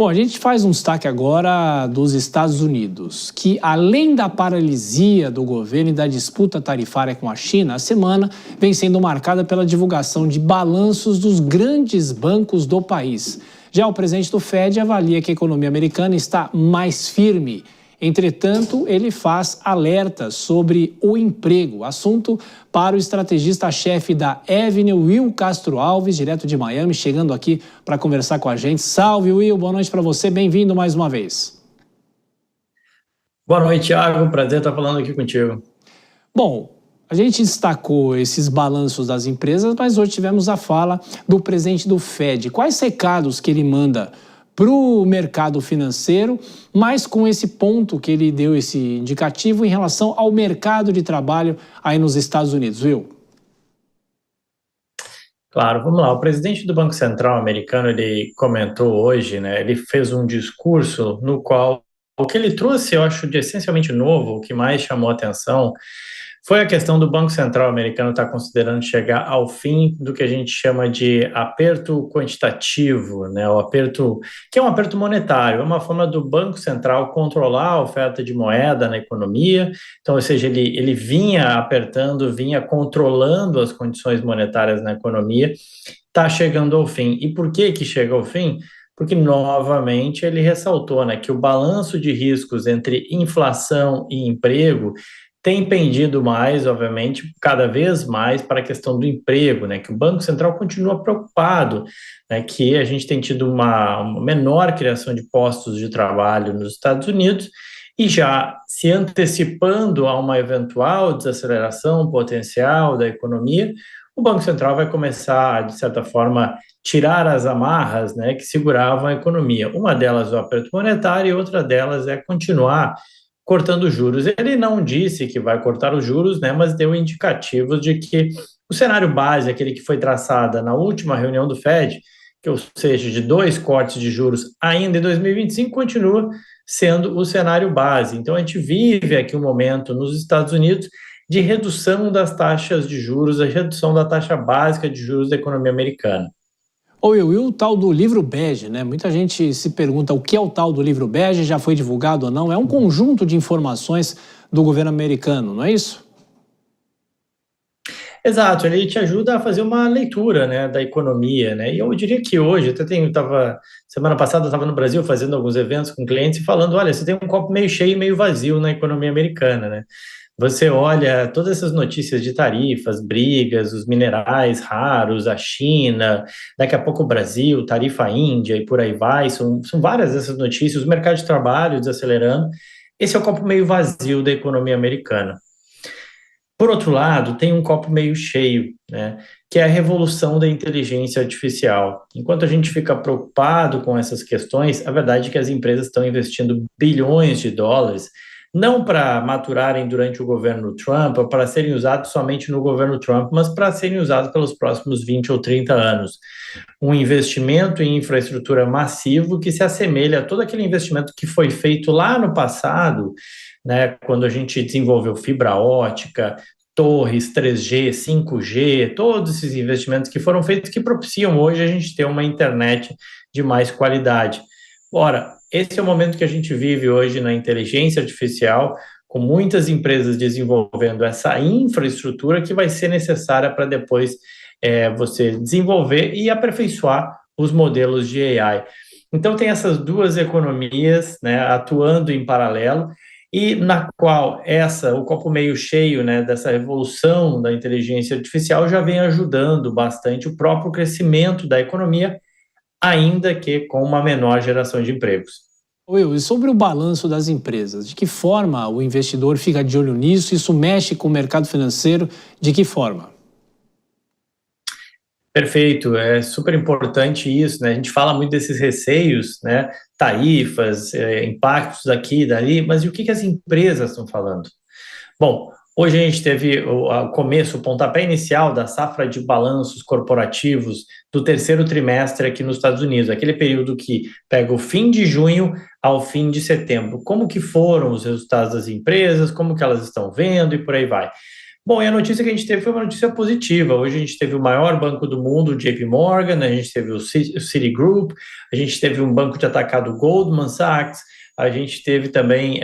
Bom, a gente faz um destaque agora dos Estados Unidos, que além da paralisia do governo e da disputa tarifária com a China, a semana vem sendo marcada pela divulgação de balanços dos grandes bancos do país. Já o presidente do Fed avalia que a economia americana está mais firme. Entretanto, ele faz alertas sobre o emprego, assunto para o estrategista-chefe da Avenue, Will Castro Alves, direto de Miami, chegando aqui para conversar com a gente. Salve, Will, boa noite para você, bem-vindo mais uma vez. Boa noite, Thiago, prazer estar falando aqui contigo. Bom, a gente destacou esses balanços das empresas, mas hoje tivemos a fala do presidente do Fed. Quais recados que ele manda para o mercado financeiro, mas com esse ponto que ele deu, esse indicativo em relação ao mercado de trabalho aí nos Estados Unidos, viu? Claro, vamos lá. O presidente do Banco Central americano, ele comentou hoje, né? Ele fez um discurso no qual o que ele trouxe, eu acho, de essencialmente novo, o que mais chamou a atenção, foi a questão do Banco Central americano estar considerando chegar ao fim do que a gente chama de aperto quantitativo, né? O aperto, que é um aperto monetário, é uma forma do Banco Central controlar a oferta de moeda na economia. Então, ou seja, ele vinha apertando, vinha controlando as condições monetárias na economia, está chegando ao fim. E por que que chega ao fim? Porque, novamente, ele ressaltou, né, que o balanço de riscos entre inflação e emprego tem pendido mais, obviamente, cada vez mais para a questão do emprego, né? Que o Banco Central continua preocupado, né? Que a gente tem tido uma menor criação de postos de trabalho nos Estados Unidos e já se antecipando a uma eventual desaceleração potencial da economia, o Banco Central vai começar, de certa forma, tirar as amarras, né, que seguravam a economia. Uma delas é o aperto monetário e outra delas é continuar cortando juros. Ele não disse que vai cortar os juros, né, mas deu indicativos de que o cenário base, aquele que foi traçado na última reunião do Fed, que, ou seja, de 2 cortes de juros ainda em 2025, continua sendo o cenário base. Então, a gente vive aqui um momento nos Estados Unidos de redução das taxas de juros, a redução da taxa básica de juros da economia americana. Ou e o tal do livro bege, né? Muita gente se pergunta o que é o tal do livro bege, já foi divulgado ou não? É um conjunto de informações do governo americano, não é isso? Exato, ele te ajuda a fazer uma leitura, né, da economia, né, e eu diria que hoje, semana passada eu estava no Brasil fazendo alguns eventos com clientes e falando, olha, você tem um copo meio cheio e meio vazio na economia americana, né, você olha todas essas notícias de tarifas, brigas, os minerais raros, a China, daqui a pouco o Brasil, tarifa Índia e por aí vai, são várias essas notícias, o mercado de trabalho desacelerando, esse é o copo meio vazio da economia americana. Por outro lado, tem um copo meio cheio, né, que é a revolução da inteligência artificial. Enquanto a gente fica preocupado com essas questões, a verdade é que as empresas estão investindo bilhões de dólares, não para maturarem durante o governo Trump, ou para serem usados somente no governo Trump, mas para serem usados pelos próximos 20 ou 30 anos. Um investimento em infraestrutura massivo que se assemelha a todo aquele investimento que foi feito lá no passado, né, quando a gente desenvolveu fibra ótica, torres 3G, 5G, todos esses investimentos que foram feitos que propiciam hoje a gente ter uma internet de mais qualidade. Ora, esse é o momento que a gente vive hoje na inteligência artificial, com muitas empresas desenvolvendo essa infraestrutura que vai ser necessária para depois você desenvolver e aperfeiçoar os modelos de AI. Então, tem essas duas economias, né, atuando em paralelo, e na qual o copo meio cheio, né, dessa revolução da inteligência artificial já vem ajudando bastante o próprio crescimento da economia, ainda que com uma menor geração de empregos. Will, e sobre o balanço das empresas, de que forma o investidor fica de olho nisso? Isso mexe com o mercado financeiro? De que forma? Perfeito, é super importante isso, né? A gente fala muito desses receios, né? Tarifas, impactos daqui e dali, mas e o que as empresas estão falando? Bom, hoje a gente teve o começo, o pontapé inicial da safra de balanços corporativos do terceiro trimestre aqui nos Estados Unidos, aquele período que pega o fim de junho ao fim de setembro. Como que foram os resultados das empresas, como que elas estão vendo e por aí vai. Bom, e a notícia que a gente teve foi uma notícia positiva. Hoje a gente teve o maior banco do mundo, o JP Morgan, a gente teve o Citigroup, a gente teve um banco de atacado Goldman Sachs, a gente teve também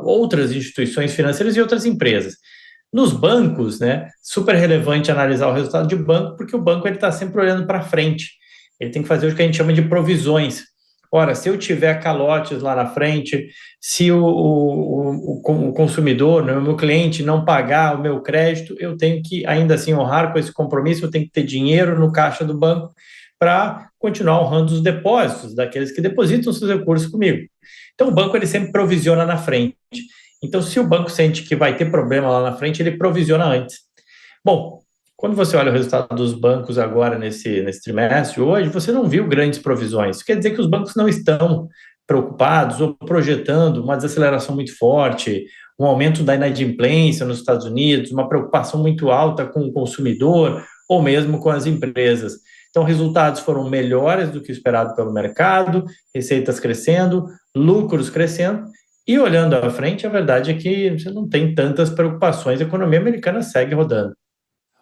outras instituições financeiras e outras empresas. Nos bancos, né, super relevante analisar o resultado de banco, porque o banco está sempre olhando para frente. Ele tem que fazer o que a gente chama de provisões. Ora, se eu tiver calotes lá na frente, se o consumidor, né, o meu cliente não pagar o meu crédito, eu tenho que ainda assim honrar com esse compromisso, eu tenho que ter dinheiro no caixa do banco para continuar honrando os depósitos daqueles que depositam seus recursos comigo. Então, o banco ele sempre provisiona na frente. Então, se o banco sente que vai ter problema lá na frente, ele provisiona antes. Bom, quando você olha o resultado dos bancos agora nesse trimestre, hoje, você não viu grandes provisões. Isso quer dizer que os bancos não estão preocupados ou projetando uma desaceleração muito forte, um aumento da inadimplência nos Estados Unidos, uma preocupação muito alta com o consumidor ou mesmo com as empresas. Então, resultados foram melhores do que o esperado pelo mercado, receitas crescendo, lucros crescendo, e olhando à frente, a verdade é que você não tem tantas preocupações, a economia americana segue rodando.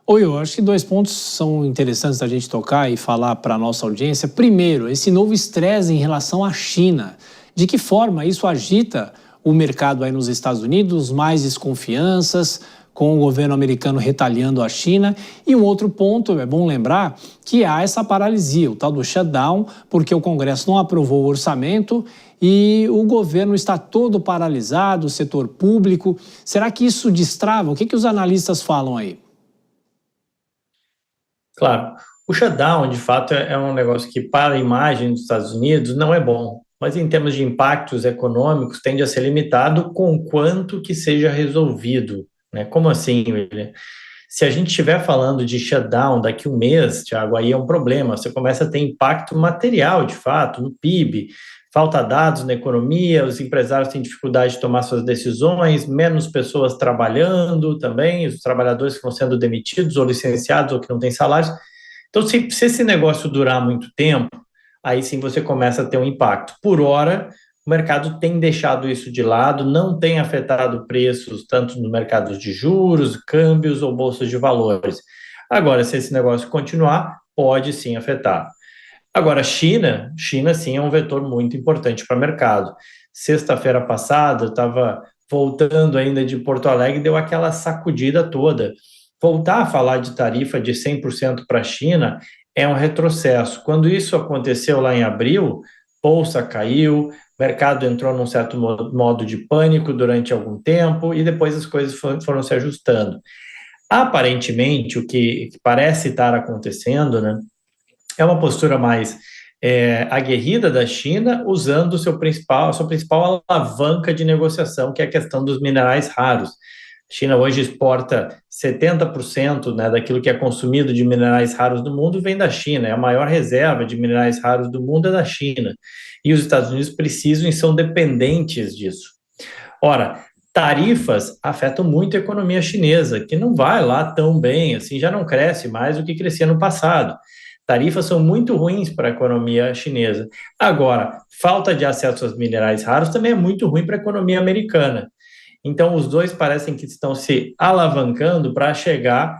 Oi, eu acho que dois pontos são interessantes da gente tocar e falar para a nossa audiência. Primeiro, esse novo estresse em relação à China. De que forma isso agita o mercado aí nos Estados Unidos, mais desconfianças, com o governo americano retaliando a China. E um outro ponto, é bom lembrar, que há essa paralisia, o tal do shutdown, porque o Congresso não aprovou o orçamento e o governo está todo paralisado, o setor público. Será que isso destrava? O que os analistas falam aí? Claro, o shutdown, de fato, é um negócio que, para a imagem dos Estados Unidos, não é bom, mas em termos de impactos econômicos, tende a ser limitado com quanto que seja resolvido, né? Como assim, William? Se a gente estiver falando de shutdown daqui a um mês, Thiago, aí é um problema. Você começa a ter impacto material, de fato, no PIB, falta dados na economia, os empresários têm dificuldade de tomar suas decisões, menos pessoas trabalhando também, os trabalhadores que vão sendo demitidos ou licenciados ou que não têm salários. Então, se esse negócio durar muito tempo, aí sim você começa a ter um impacto. Por hora, o mercado tem deixado isso de lado, não tem afetado preços tanto no mercado de juros, câmbios ou bolsas de valores. Agora, se esse negócio continuar, pode sim afetar. Agora, China sim é um vetor muito importante para o mercado. Sexta-feira passada, eu estava voltando ainda de Porto Alegre, deu aquela sacudida toda. Voltar a falar de tarifa de 100% para a China é um retrocesso. Quando isso aconteceu lá em abril, bolsa caiu, mercado entrou num certo modo de pânico durante algum tempo e depois as coisas foram se ajustando. Aparentemente, o que parece estar acontecendo, né, é uma postura mais aguerrida da China, usando a sua principal alavanca de negociação, que é a questão dos minerais raros. A China hoje exporta 70%, né, daquilo que é consumido de minerais raros do mundo vem da China, é a maior reserva de minerais raros do mundo é da China. E os Estados Unidos precisam e são dependentes disso. Ora, tarifas afetam muito a economia chinesa, que não vai lá tão bem, assim, já não cresce mais do que crescia no passado. Tarifas são muito ruins para a economia chinesa. Agora, falta de acesso aos minerais raros também é muito ruim para a economia americana. Então, os dois parecem que estão se alavancando para chegar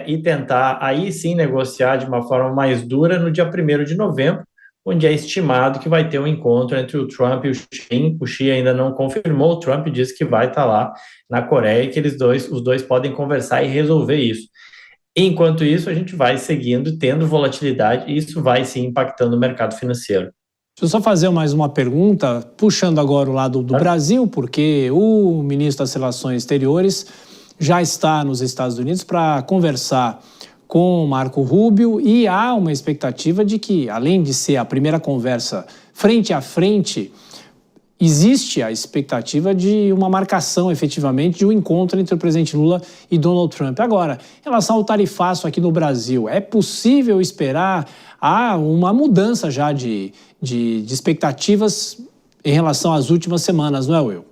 e tentar, aí sim, negociar de uma forma mais dura no dia 1º de novembro, onde é estimado que vai ter um encontro entre o Trump e o Xi. O Xi ainda não confirmou, o Trump disse que vai estar lá na Coreia e que os dois podem conversar e resolver isso. Enquanto isso, a gente vai seguindo, tendo volatilidade, e isso vai sim impactando o mercado financeiro. Deixa eu só fazer mais uma pergunta, puxando agora o lado do Brasil, porque o ministro das Relações Exteriores já está nos Estados Unidos para conversar com o Marco Rubio e há uma expectativa de que, além de ser a primeira conversa frente a frente, existe a expectativa de uma marcação, efetivamente, de um encontro entre o presidente Lula e Donald Trump. Agora, em relação ao tarifaço aqui no Brasil, é possível esperar uma mudança já de expectativas em relação às últimas semanas, não é, Will?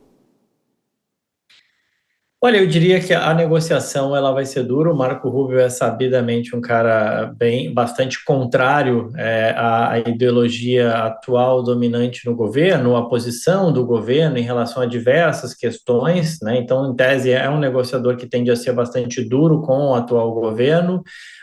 Olha, eu diria que a negociação ela vai ser dura. O Marco Rubio é sabidamente um cara bastante contrário à ideologia atual dominante no governo, à posição do governo em relação a diversas questões, né? Então, em tese, é um negociador que tende a ser bastante duro com o atual governo.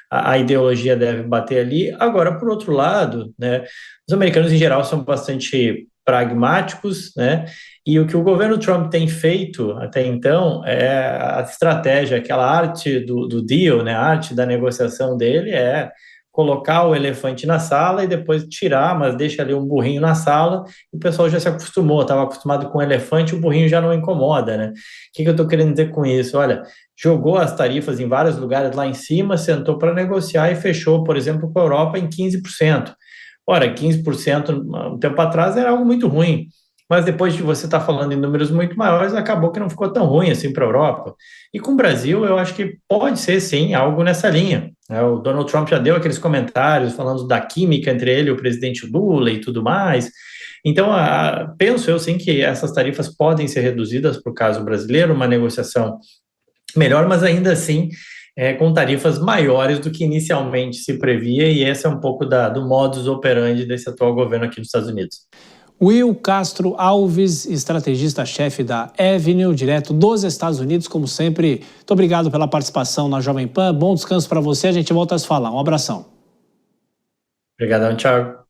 A ideologia deve bater ali. Agora, por outro lado, né, os americanos em geral são bastante pragmáticos, né? E o que o governo Trump tem feito até então é a estratégia, aquela arte do deal, né, a arte da negociação dele é colocar o elefante na sala e depois tirar, mas deixa ali um burrinho na sala e o pessoal já se acostumou, estava acostumado com o elefante, o burrinho já não incomoda, né? O que eu estou querendo dizer com isso? Olha, jogou as tarifas em vários lugares lá em cima, sentou para negociar e fechou, por exemplo, com a Europa em 15%. Ora, 15% um tempo atrás era algo muito ruim, mas depois de você estar falando em números muito maiores, acabou que não ficou tão ruim assim para a Europa. E com o Brasil, eu acho que pode ser, sim, algo nessa linha. O Donald Trump já deu aqueles comentários falando da química entre ele e o presidente Lula e tudo mais. Então, penso eu, sim, que essas tarifas podem ser reduzidas para o caso brasileiro, uma negociação melhor, mas ainda assim com tarifas maiores do que inicialmente se previa, e esse é um pouco do modus operandi desse atual governo aqui nos Estados Unidos. Will Castro Alves, estrategista-chefe da Avenue, direto dos Estados Unidos, como sempre. Muito obrigado pela participação na Jovem Pan. Bom descanso para você, a gente volta a se falar. Um abração. Obrigadão, Thiago.